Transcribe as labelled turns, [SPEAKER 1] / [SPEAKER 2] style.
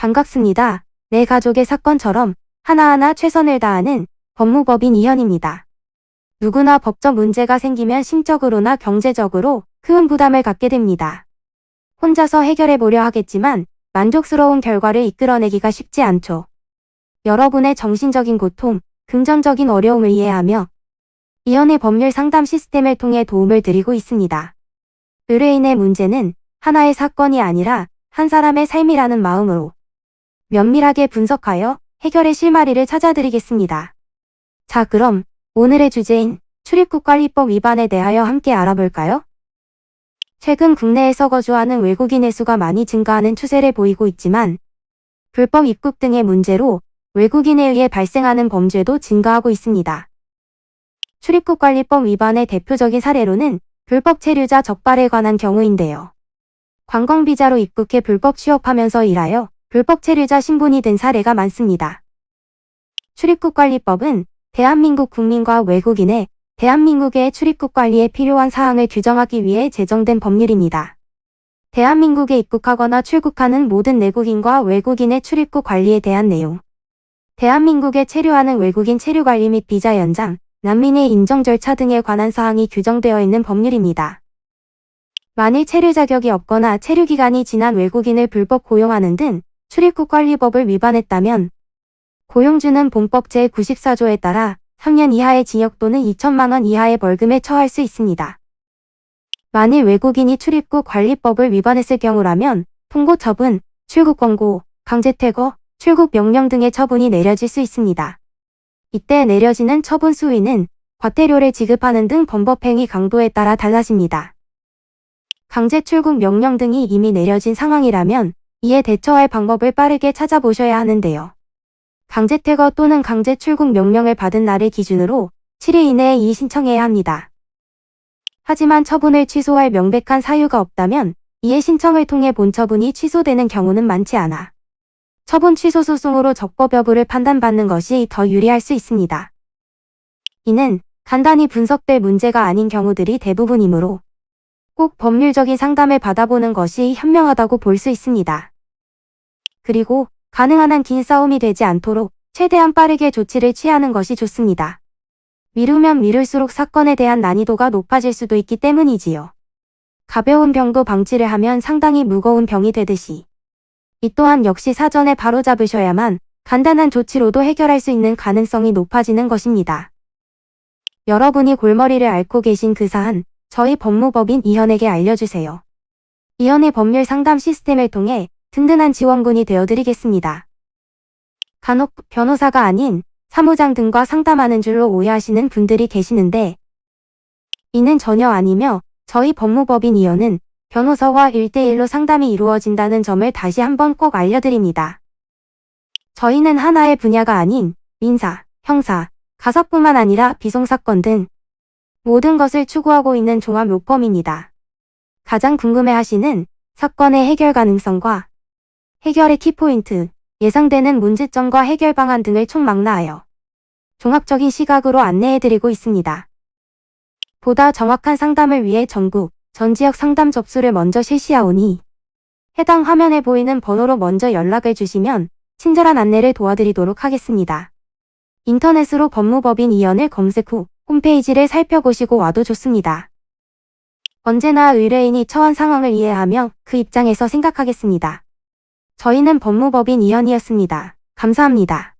[SPEAKER 1] 반갑습니다. 내 가족의 사건처럼 하나하나 최선을 다하는 법무법인 이현입니다. 누구나 법적 문제가 생기면 심적으로나 경제적으로 큰 부담을 갖게 됩니다. 혼자서 해결해 보려 하겠지만 만족스러운 결과를 이끌어내기가 쉽지 않죠. 여러분의 정신적인 고통, 금전적인 어려움을 이해하며 이현의 법률 상담 시스템을 통해 도움을 드리고 있습니다. 의뢰인의 문제는 하나의 사건이 아니라 한 사람의 삶이라는 마음으로 면밀하게 분석하여 해결의 실마리를 찾아드리겠습니다. 자, 그럼 오늘의 주제인 출입국관리법 위반에 대하여 함께 알아볼까요? 최근 국내에서 거주하는 외국인의 수가 많이 증가하는 추세를 보이고 있지만 불법 입국 등의 문제로 외국인에 의해 발생하는 범죄도 증가하고 있습니다. 출입국관리법 위반의 대표적인 사례로는 불법 체류자 적발에 관한 경우인데요. 관광비자로 입국해 불법 취업하면서 일하여 불법 체류자 신분이 된 사례가 많습니다. 출입국관리법은 대한민국 국민과 외국인의 대한민국의 출입국 관리에 필요한 사항을 규정하기 위해 제정된 법률입니다. 대한민국에 입국하거나 출국하는 모든 내국인과 외국인의 출입국 관리에 대한 내용, 대한민국에 체류하는 외국인 체류 관리 및 비자 연장, 난민의 인정 절차 등에 관한 사항이 규정되어 있는 법률입니다. 만일 체류 자격이 없거나 체류 기간이 지난 외국인을 불법 고용하는 등 출입국관리법을 위반했다면 고용주는 본법 제94조에 따라 3년 이하의 징역 또는 2천만 원 이하의 벌금에 처할 수 있습니다. 만일 외국인이 출입국관리법을 위반했을 경우라면 통고 처분, 출국 권고, 강제 퇴거, 출국 명령 등의 처분이 내려질 수 있습니다. 이때 내려지는 처분 수위는 과태료를 지급하는 등 범법행위 강도에 따라 달라집니다. 강제 출국 명령 등이 이미 내려진 상황이라면 이에 대처할 방법을 빠르게 찾아보셔야 하는데요. 강제 퇴거 또는 강제 출국 명령을 받은 날을 기준으로 7일 이내에 이의신청해야 합니다. 하지만 처분을 취소할 명백한 사유가 없다면 이의 신청을 통해 본처분이 취소되는 경우는 많지 않아 처분 취소 소송으로 적법 여부를 판단받는 것이 더 유리할 수 있습니다. 이는 간단히 분석될 문제가 아닌 경우들이 대부분이므로 꼭 법률적인 상담을 받아보는 것이 현명하다고 볼 수 있습니다. 그리고 가능한 한 긴 싸움이 되지 않도록 최대한 빠르게 조치를 취하는 것이 좋습니다. 미루면 미룰수록 사건에 대한 난이도가 높아질 수도 있기 때문이지요. 가벼운 병도 방치를 하면 상당히 무거운 병이 되듯이 이 또한 역시 사전에 바로잡으셔야만 간단한 조치로도 해결할 수 있는 가능성이 높아지는 것입니다. 여러분이 골머리를 앓고 계신 그 사안, 저희 법무법인 이현에게 알려주세요. 이현의 법률 상담 시스템을 통해 든든한 지원군이 되어드리겠습니다. 간혹 변호사가 아닌 사무장 등과 상담하는 줄로 오해하시는 분들이 계시는데 이는 전혀 아니며 저희 법무법인 이현은 변호사와 1대1로 상담이 이루어진다는 점을 다시 한번 꼭 알려드립니다. 저희는 하나의 분야가 아닌 민사, 형사, 가사뿐만 아니라 비송사건 등 모든 것을 추구하고 있는 종합 로펌입니다. 가장 궁금해하시는 사건의 해결 가능성과 해결의 키포인트, 예상되는 문제점과 해결 방안 등을 총망라하여 종합적인 시각으로 안내해드리고 있습니다. 보다 정확한 상담을 위해 전국, 전 지역 상담 접수를 먼저 실시하오니 해당 화면에 보이는 번호로 먼저 연락을 주시면 친절한 안내를 도와드리도록 하겠습니다. 인터넷으로 법무법인 이현을 검색 후 홈페이지를 살펴보시고 와도 좋습니다. 언제나 의뢰인이 처한 상황을 이해하며 그 입장에서 생각하겠습니다. 저희는 법무법인 이현이었습니다. 감사합니다.